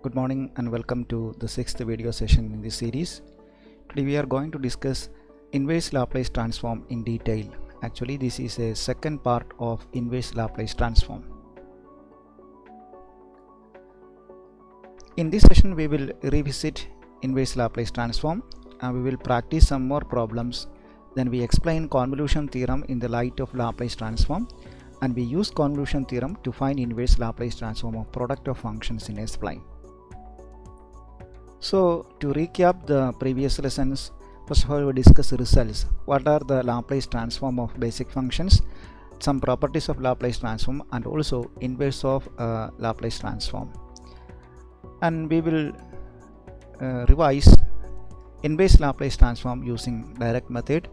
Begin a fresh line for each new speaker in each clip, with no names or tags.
Good morning and welcome to the sixth video session in this series. Today we are going to discuss inverse Laplace transform in detail. Actually, this is a second part of inverse Laplace transform. In this session we will revisit inverse Laplace transform and we will practice some more problems. Then we explain convolution theorem in the light of Laplace transform, and we use convolution theorem to find inverse Laplace transform of product of functions in S-plane. So to recap the previous lessons, first of all we discuss results. What are the Laplace transform of basic functions, some properties of Laplace transform, and also inverse of Laplace transform. And we will revise inverse Laplace transform using direct method,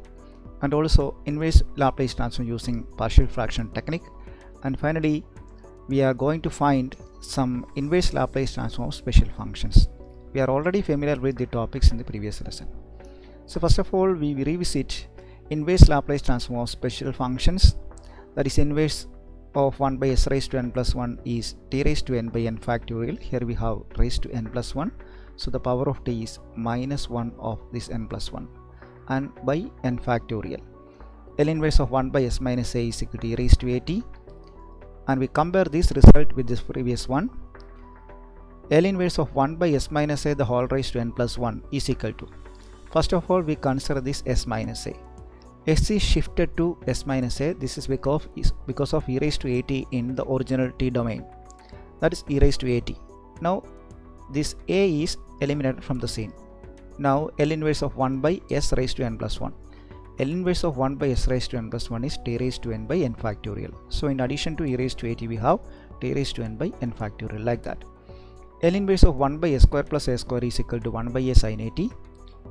and also inverse Laplace transform using partial fraction technique, and finally we are going to find some inverse Laplace transform of special functions. We are already familiar with the topics in the previous lesson. So first of all we revisit inverse Laplace transform of special functions. That is, inverse of 1 by s raised to n plus 1 is t raised to n by n factorial. Here we have raised to n plus 1, so the power of t is minus 1 of this n plus 1, and by n factorial. L inverse of 1 by s minus a is equal to e raised to at, and we compare this result with this previous one. L inverse of 1 by s minus a the whole raised to n plus 1 is equal to, first of all we consider this s minus a. S is shifted to s minus a. This is because of e raised to at in the original t domain, that is e raised to at. Now this a is eliminated from the scene. Now L inverse of 1 by s raised to n plus 1. L inverse of 1 by s raised to n plus 1 is t raised to n by n factorial. So in addition to e raised to at we have t raised to n by n factorial, like that. L inverse of 1 by s square plus a square is equal to 1 by a sin at.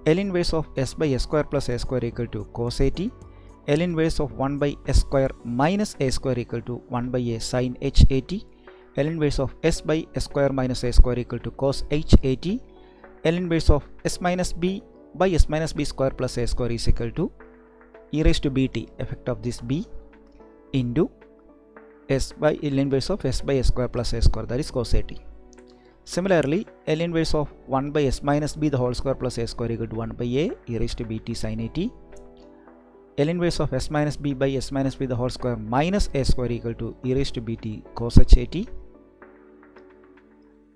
L inverse of s by s square plus a square equal to cos at. L inverse of 1 by s square minus a square equal to 1 by a sin h at. L inverse of s by s square minus a square equal to cos h at. L inverse of s minus b by s minus b square plus a square is equal to e raised to bt, effect of this b, into s by L inverse of s by s square plus a square, that is cos at. Similarly, L inverse of 1 by s minus b the whole square plus a square equal to 1 by a e raised to bt sin at. L inverse of s minus b by s minus b the whole square minus a square equal to e raised to bt cos h at.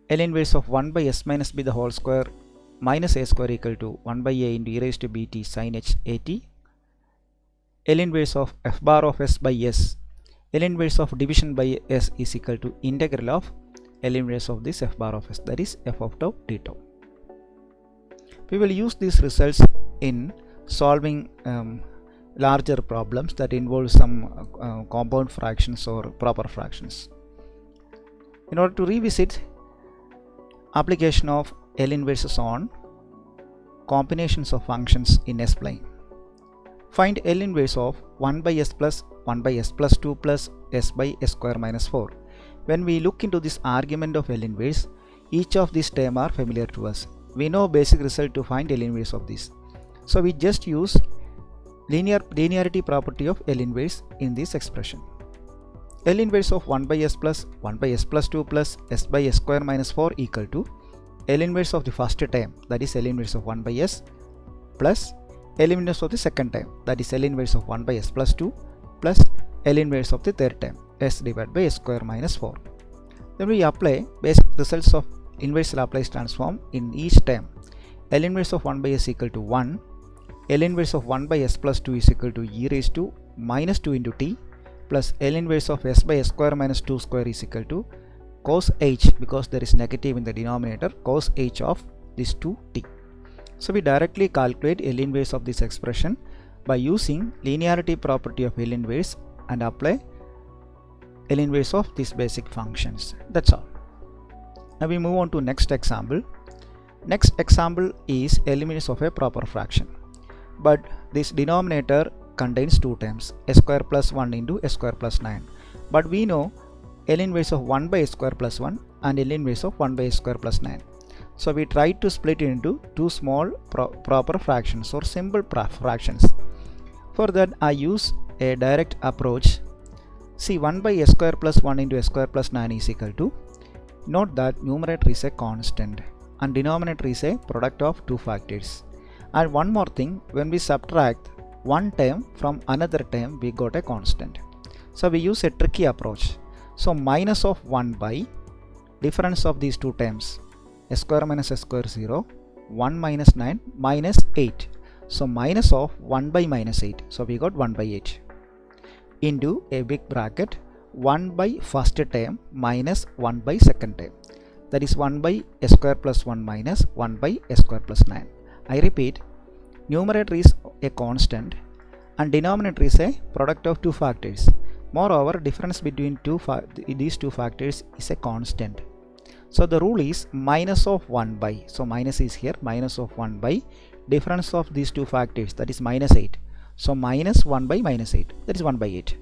L inverse of 1 by s minus b the whole square minus a square equal to 1 by a into e raised to bt sin h at. L inverse of f bar of s by s. L inverse of division by s is equal to integral of L inverse of this f bar of s, that is f of tau d tau. We will use these results in solving larger problems that involve some compound fractions or proper fractions. In order to revisit application of L inverses on combinations of functions in S-plane. Find L inverse of 1 by s plus 1 by s plus 2 plus s by s square minus 4. When we look into this argument of L inverse, each of these terms are familiar to us. We know basic result to find L inverse of this. So we just use linearity property of L inverse in this expression. L inverse of 1 by s plus 1 by s plus 2 plus s by s square minus 4 equal to L inverse of the first term, that is L inverse of 1 by s, plus L inverse of the second term, that is L inverse of 1 by s plus 2 plus L inverse of the third term, s divided by s square minus 4. Then we apply basic results of inverse Laplace transform in each term. L inverse of 1 by s equal to 1. L inverse of 1 by s plus 2 is equal to e raised to minus 2 into t, plus L inverse of s by s square minus 2 square is equal to cos h, because there is negative in the denominator, cos h of this 2t. So we directly calculate L inverse of this expression by using linearity property of L inverse and apply L inverse of these basic functions. That's all. Now we move on to next example. Next example is L inverse of a proper fraction, but this denominator contains two terms, s square plus 1 into s square plus 9. But we know L inverse of 1 by s square plus 1 and L inverse of 1 by s square plus 9. So we try to split it into two small proper fractions or simple fractions. For that I use a direct approach. See, 1 by s square plus 1 into s square plus 9 is equal to Note that numerator is a constant and denominator is a product of two factors. And one more thing, when we subtract one term from another term, we got a constant. So we use a tricky approach. So minus of 1 by difference of these two terms, s square minus s square 0, 1 minus 9 minus 8. So minus of 1 by minus 8. So we got 1 by 8 into a big bracket 1 by first term minus 1 by second term. That is 1 by s square plus 1 minus 1 by s square plus 9. I repeat, numerator is a constant and denominator is a product of two factors. Moreover, difference between these two factors is a constant. So the rule is minus of 1 by, so minus is here, minus of 1 by difference of these two factors, that is minus 8. So minus 1 by minus 8, that is 1 by 8.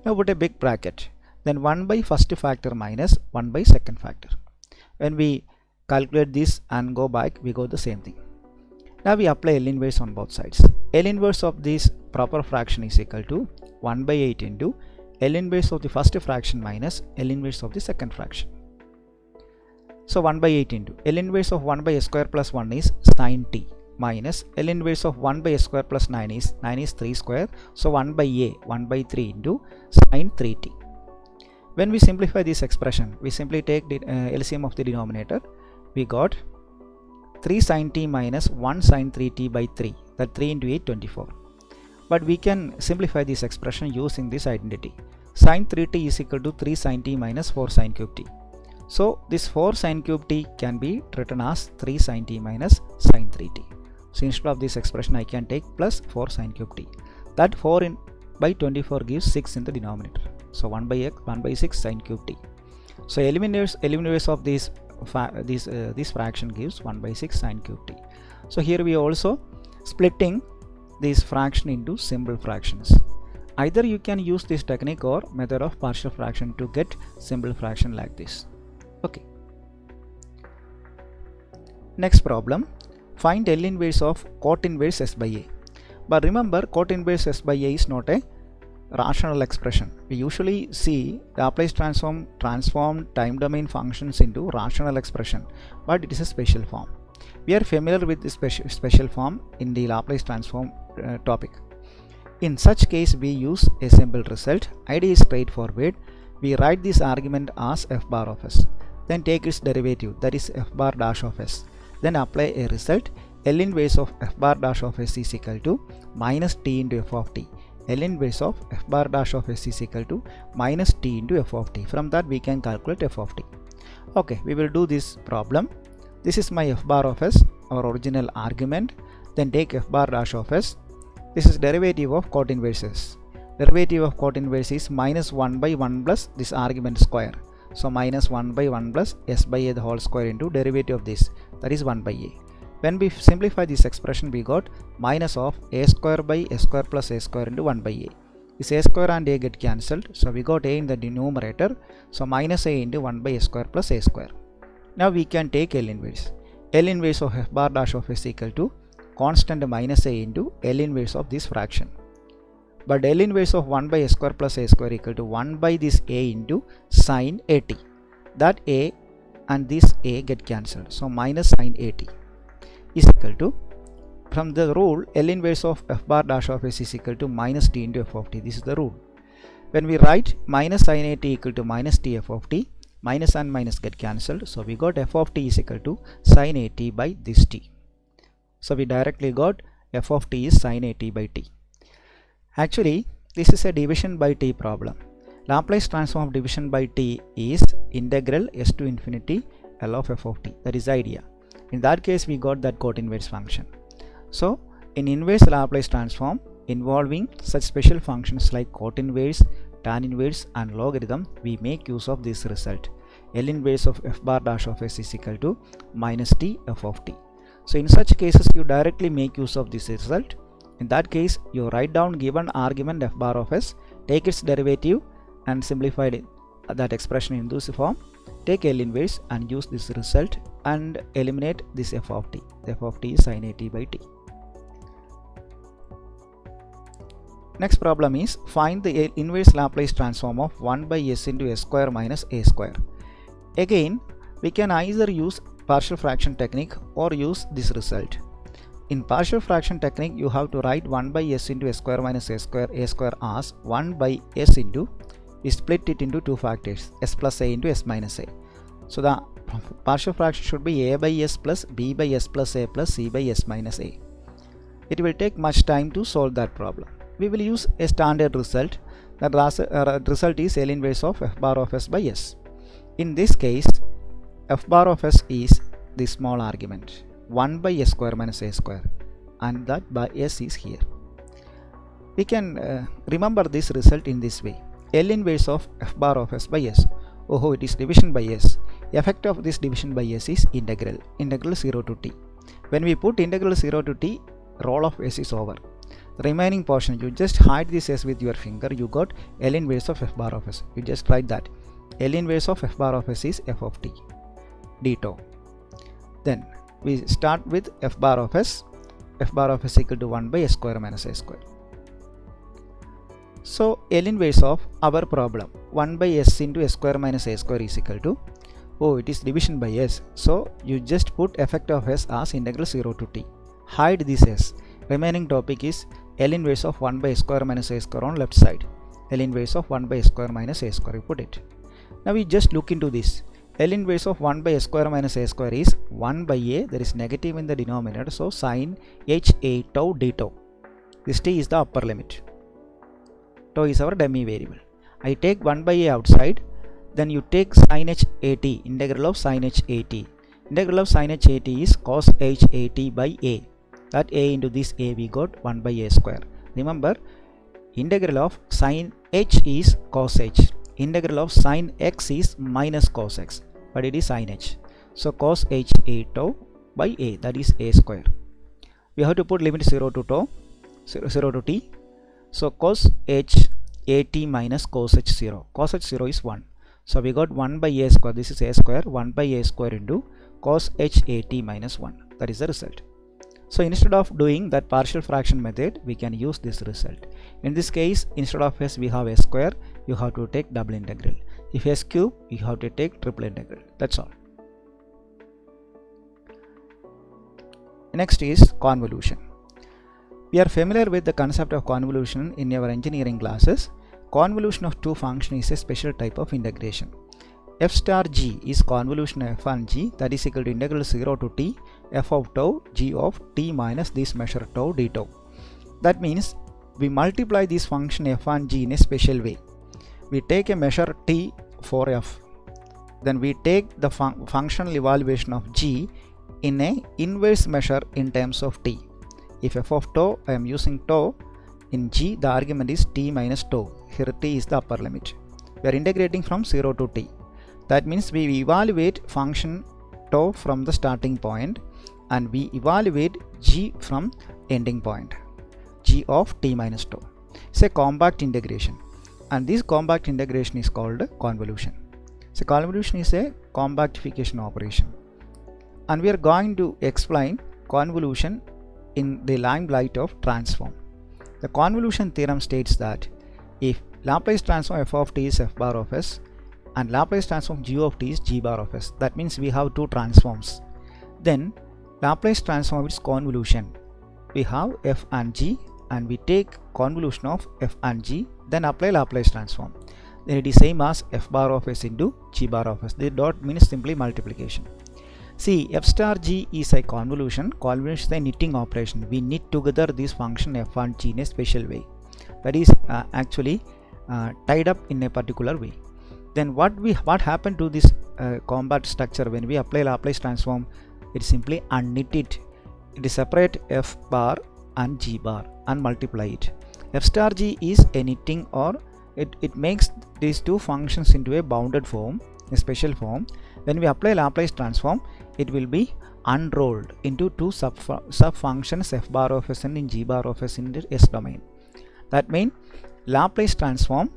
Now put a big bracket, then 1 by first factor minus 1 by second factor. When we calculate this and go back, we got the same thing. Now we apply L inverse on both sides. L inverse of this proper fraction is equal to 1 by 8 into L inverse of the first fraction minus L inverse of the second fraction. So 1 by 8 into L inverse of 1 by s square plus 1 is sin t minus L inverse of 1 by s square plus 9 is 3 square. So 1 by a, 1 by 3 into sin 3t. When we simplify this expression, we simply take the LCM of the denominator. We got 3 sin t minus 1 sin 3t by 3, that 3 into 8, 24. But we can simplify this expression using this identity. Sin 3t is equal to 3 sin t minus 4 sin cube t. So this 4 sin cube t can be written as 3 sin t minus sin 3t. So instead of this expression, I can take plus 4 sin cube t. That 4 by 24 gives 6 in the denominator. So 1 by 6 sin cube t. So eliminators of this fraction gives 1 by 6 sin cube t. So here we are also splitting this fraction into simple fractions. Either you can use this technique or method of partial fraction to get simple fraction like this. Okay. Next problem. Find L inverse of cot inverse s by a. But remember, cot inverse s by a is not a rational expression. We usually see Laplace transform time domain functions into rational expression, but it is a special form. We are familiar with this special form in the Laplace transform topic. In such case, we use a simple result. Idea is straightforward. We write this argument as f bar of s, then take its derivative, that is f bar dash of s, then apply a result. L inverse of f bar dash of s is equal to minus t into f of t. L inverse of f bar dash of s is equal to minus t into f of t. From that we can calculate f of t. Okay, we will do this problem. This is my f bar of s, our original argument. Then take f bar dash of s. This is derivative of cot inverse s. Derivative of cot inverse is minus 1 by 1 plus this argument square. So minus 1 by 1 plus s by a the whole square into derivative of this, that is 1 by a. When we simplify this expression, we got minus of a square by s square plus a square into 1 by a. This a square and a get cancelled, so we got a in the denominator. So minus a into 1 by a square plus a square. Now we can take L inverse. L inverse of f bar dash of s equal to constant minus a into L inverse of this fraction. But L inverse of 1 by a square plus a square equal to 1 by this a into sin at. That a and this a get cancelled. So minus sin at is equal to, from the rule, L inverse of f bar dash of s is equal to minus t into f of t. This is the rule. When we write minus sin at equal to minus t f of t, minus and minus get cancelled. So we got f of t is equal to sin at by this t. So we directly got f of t is sin at by t. Actually, this is a division by t problem. Laplace transform of division by t is integral s to infinity L of f of t. That is the idea. In that case, we got that cot inverse function. So in inverse Laplace transform involving such special functions like cot inverse, tan inverse and logarithm, we make use of this result. L inverse of f bar dash of s is equal to minus t f of t. So in such cases, you directly make use of this result. In that case, you write down given argument f bar of s, take its derivative and simplify that expression in this form. Take L inverse and use this result and eliminate this f of t. The f of t is sin at by t. Next problem is find the inverse Laplace transform of 1 by s into s square minus a square. Again, We can either use partial fraction technique or use this result. In partial fraction technique, you have to write 1 by s into s square minus a square as 1 by s into, we split it into two factors, s plus a into s minus a. So the partial fraction should be a by s plus b by s plus a plus c by s minus a. It will take much time to solve that problem. We will use a standard result. The result is L inverse of f bar of s by s. In this case, f bar of s is the small argument 1 by s square minus a square, and that by s is here. We can remember this result in this way. L inverse of f bar of s by s. Oh, it is division by s. The effect of this division by s is integral 0 to t. When we put integral 0 to t, roll of s is over. The remaining portion, you just hide this s with your finger, you got L inverse of f bar of s. You just write that. L inverse of f bar of s is f of t d tau. Then we start with f bar of s. F bar of s equal to 1 by s square minus a square. So L inverse of our problem 1 by s into s square minus a square is equal to, oh, it is division by s. So you just put effect of s as integral 0 to t. Hide this s. Remaining topic is L inverse of 1 by s square minus a square on left side. L inverse of 1 by s square minus a square, you put it. Now we just look into this. L inverse of 1 by s square minus a square is 1 by a, there is negative in the denominator, so sin h a tau d tau. This t is the upper limit. Tau is our dummy variable. I take 1 by a outside, then you take sin h a t, integral of sin h a t. Integral of sin h a t is cos h a t by a. That a into this a we got 1 by a square. Remember, integral of sin h is cos h. Integral of sin x is minus cos x, but it is sin h. So cos h a tau by a, that is a square. We have to put limit 0 to tau, 0 to t. So cos h a t minus cos h 0. Cos h 0 is 1. So we got 1 by a square. This is a square. 1 by a square into cos h a t minus 1. That is the result. So instead of doing that partial fraction method, we can use this result. In this case, instead of s we have a square, you have to take double integral. If s cube, you have to take triple integral. That's all. Next is convolution. We are familiar with the concept of convolution in our engineering classes. Convolution of two functions is a special type of integration. F star g is convolution of f and g, that is equal to integral 0 to t f of tau g of t minus this measure tau d tau. That means we multiply this function f and g in a special way. We take a measure t for f, then we take the functional evaluation of g in a inverse measure in terms of t. If f of tau, I am using tau, in g the argument is t minus tau. Here t is the upper limit. We are integrating from 0 to t. That means we evaluate function tau from the starting point and we evaluate g from ending point, g of t minus tau. It's a compact integration, and this compact integration is called convolution. So convolution is a compactification operation, and we are going to explain convolution in the limelight of transform. The convolution theorem states that if Laplace transform f of t is f bar of s and Laplace transform g of t is g bar of s, that means we have two transforms. Then Laplace transform its convolution. We have f and g and we take convolution of f and g, then apply Laplace transform. Then it is same as f bar of s into g bar of s. The dot means simply multiplication. See, f star g is a convolution. Convolution is a knitting operation. We knit together this function f and g in a special way. That is actually tied up in a particular way. Then what happened to this compact structure when we apply Laplace transform? It simply unknit it. It is separate f bar and g bar and multiply it. F star g is a knitting, or it makes these two functions into a bounded form, a special form. When we apply Laplace transform, it will be unrolled into two sub functions f bar of s and g bar of s in the s domain. That means Laplace transform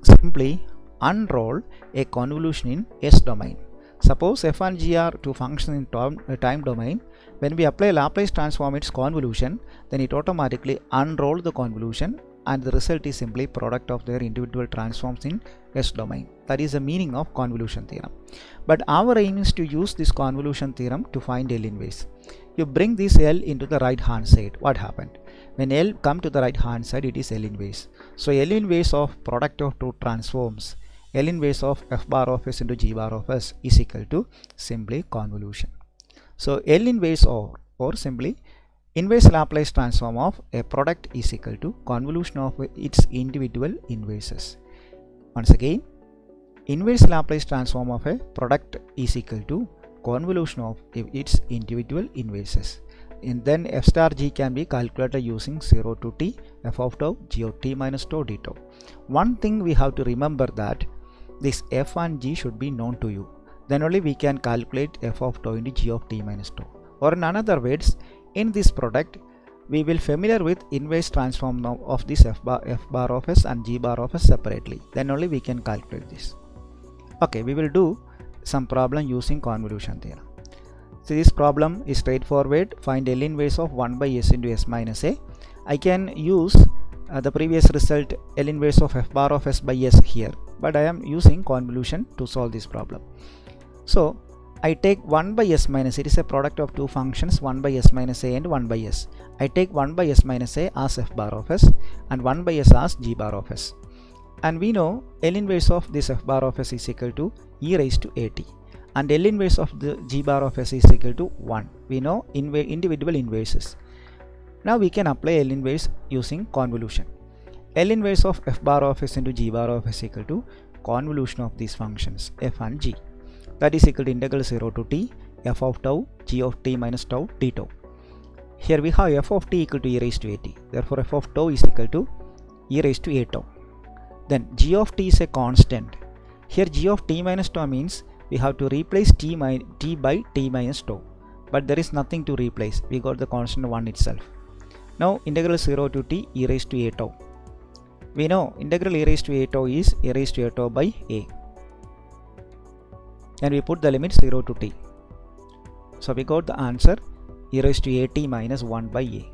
simply unroll a convolution in s domain. Suppose f and g are two functions in time domain. When we apply Laplace transform its convolution, then it automatically unroll the convolution and the result is simply product of their individual transforms in S domain. That is the meaning of convolution theorem. But our aim is to use this convolution theorem to find L inverse. You bring this L into the right hand side. What happened? When L come to the right hand side, it is L inverse. So L inverse of product of two transforms, L inverse of f bar of s into g bar of s is equal to simply convolution. So L inverse or simply inverse Laplace transform of a product is equal to convolution of its individual inverses. Once again, inverse Laplace transform of a product is equal to convolution of its individual inverses. And then f star g can be calculated using 0 to t f of tau g of t minus tau d tau. One thing we have to remember that this f and g should be known to you. Then only we can calculate f of tau into g of t minus tau. Or in other words, in this product, we will familiar with inverse transform of this f bar of s and g bar of s separately. Then only we can calculate this. Okay, we will do some problem using convolution theorem. So this problem is straightforward. Find L inverse of 1 by s into s minus a. I can use the previous result L inverse of f bar of s by s here, but I am using convolution to solve this problem. So I take 1 by s minus, it is a product of two functions 1 by s minus a and 1 by s. I take 1 by s minus a as f bar of s and 1 by s as g bar of s. And we know L inverse of this f bar of s is equal to e raised to at. And L inverse of the g bar of s is equal to 1. We know individual inverses. Now we can apply L inverse using convolution. L inverse of f bar of s into g bar of s equal to convolution of these functions f and g. That is equal to integral 0 to t f of tau g of t minus tau d tau. Here we have f of t equal to e raised to at. Therefore f of tau is equal to e raised to a tau. Then g of t is a constant. Here g of t minus tau means we have to replace t by t minus tau. But there is nothing to replace. We got the constant 1 itself. Now integral 0 to t e raised to a tau. We know integral e raised to a tau is e raised to a tau by a. And we put the limit 0 to t. So we got the answer e raised to at minus 1 by a.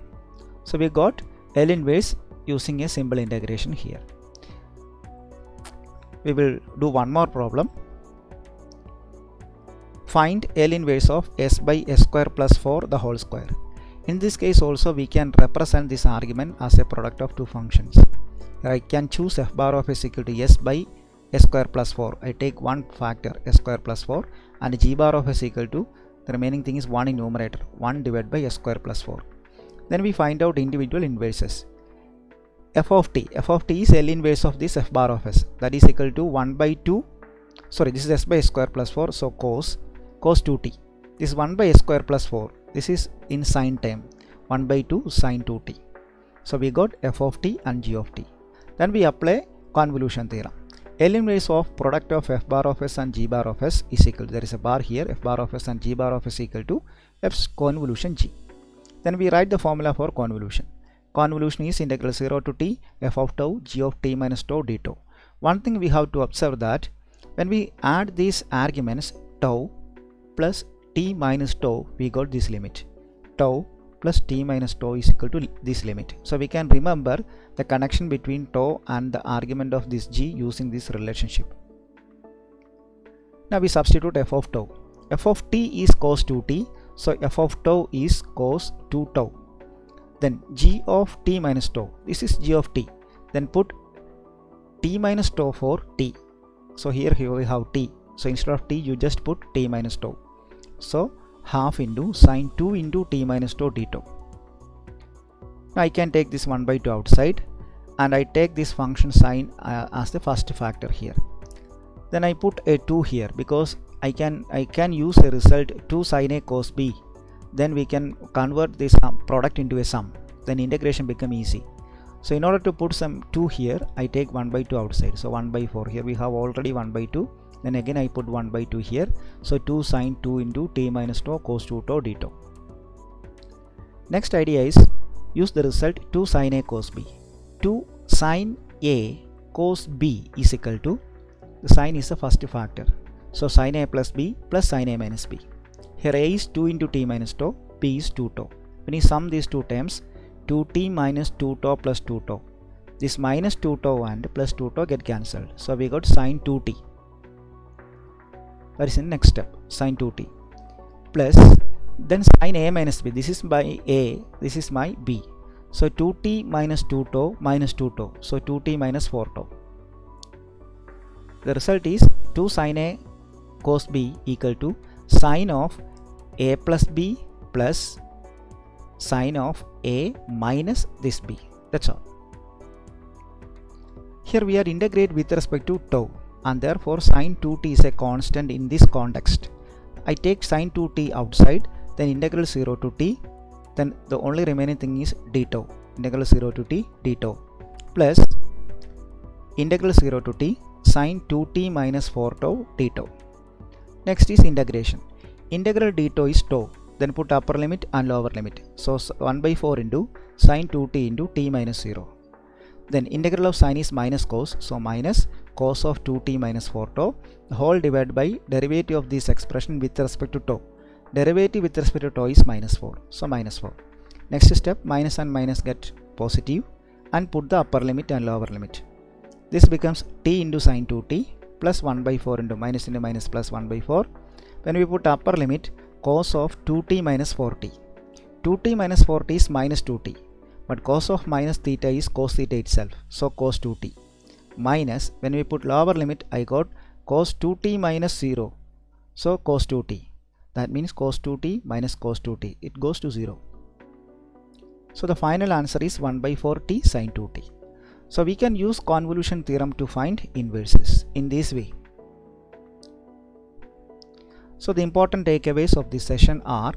So we got L inverse using a simple integration here. We will do one more problem. Find L inverse of s by s square plus 4 the whole square. In this case also we can represent this argument as a product of two functions. Here I can choose f bar of s equal to s by s square plus 4. I take one factor s square plus 4 and g bar of s equal to the remaining thing is 1 in numerator, 1 divided by s square plus 4. Then we find out individual inverses. F of t is L inverse of this f bar of s, that is equal to 1 by 2, sorry, this is s by s square plus 4, so cos 2t. This is 1 by s square plus 4, this is in sine term, 1 by 2 sine 2t. So we got f of t and g of t. Then we apply convolution theorem. L inverse of product of f bar of s and g bar of s is equal to, there is a bar here, f bar of s and g bar of s equal to f's convolution g. Then we write the formula for convolution. Convolution is integral 0 to t f of tau g of t minus tau d tau. One thing we have to observe that when we add these arguments tau plus t minus tau, we got this limit. Tau plus t minus tau is equal to this limit. So we can remember the connection between tau and the argument of this g using this relationship. Now we substitute f of tau. F of t is cos 2t, so f of tau is cos 2 tau. Then g of t minus tau, this is g of t. Then put t minus tau for t. So here we have t. So instead of t you just put t minus tau. So half into sine 2 into t minus tau d tau. Now I can take this 1 by 2 outside and I take this function sine as the first factor here. Then I put a 2 here because I can use a result 2 sine a cos b. Then we can convert this product into a sum. Then integration become easy. So in order to put some 2 here, I take 1 by 2 outside. So 1 by 4. Here we have already 1 by 2. Then again I put 1 by 2 here. So 2 sine 2 into t minus tau cos 2 tau d tau. Next idea is use the result 2 sine a cos b. 2 sine a cos b is equal to, the sine is the first factor. So sine a plus b plus sine a minus b. Here a is 2 into t minus tau, b is 2 tau. When you sum these two terms, 2t minus 2 tau plus 2 tau. this minus 2 tau and plus 2 tau get cancelled. So we got sine 2t. That is in next step, sine 2t. Plus then sine a minus b. This is my a, this is my b. So 2t minus 2 tau minus 2 tau. So 2t minus 4 tau. The result is 2 sine a cos b equal to sine of a plus b plus sine of a minus this b. That's all. Here we are integrate with respect to tau, and therefore sine 2t is a constant in this context. I take sine 2t outside, then integral 0 to t, then the only remaining thing is d tau, integral 0 to t d tau, plus integral 0 to t sine 2t minus 4 tau d tau. Next is integration. Integral d tau is tau, then put upper limit and lower limit. So 1 by 4 into sine 2t into t minus 0. Then integral of sine is minus cos, so minus cos of 2t minus 4 tau, the whole divided by derivative of this expression with respect to tau. Derivative with respect to tau is minus 4, so minus 4. Next step, minus and minus get positive and put the upper limit and lower limit. This becomes t into sine 2t plus 1 by 4 into minus plus 1 by 4. When we put upper limit, cos of 2t minus 4t. 2t minus 4t is minus 2t. But cos of minus theta is cos theta itself, so cos 2t. Minus, when we put lower limit, I got cos 2t minus 0, so cos 2t. That means cos 2t minus cos 2t. It goes to 0. So the final answer is 1 by 4t sine 2t. So we can use convolution theorem to find inverses in this way. So the important takeaways of this session are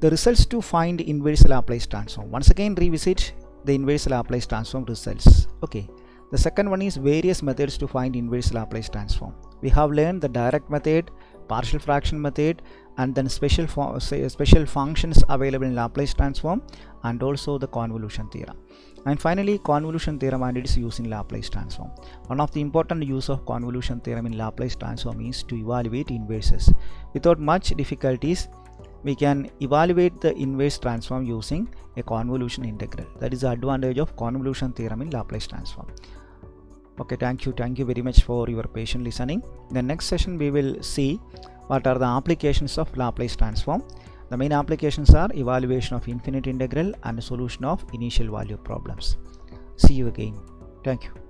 the results to find inverse Laplace transform. Once again revisit the inverse Laplace transform results. Okay. The second one is various methods to find inverse Laplace transform. We have learned the direct method, partial fraction method, and then special functions available in Laplace transform, and also the convolution theorem. And finally, convolution theorem and its use in Laplace transform. One of the important use of convolution theorem in Laplace transform is to evaluate inverses. Without much difficulties, we can evaluate the inverse transform using a convolution integral. That is the advantage of convolution theorem in Laplace transform. Okay, thank you very much for your patient listening. In the next session we will see what are the applications of Laplace transform. The main applications are evaluation of infinite integral and solution of initial value problems. See you again. Thank you.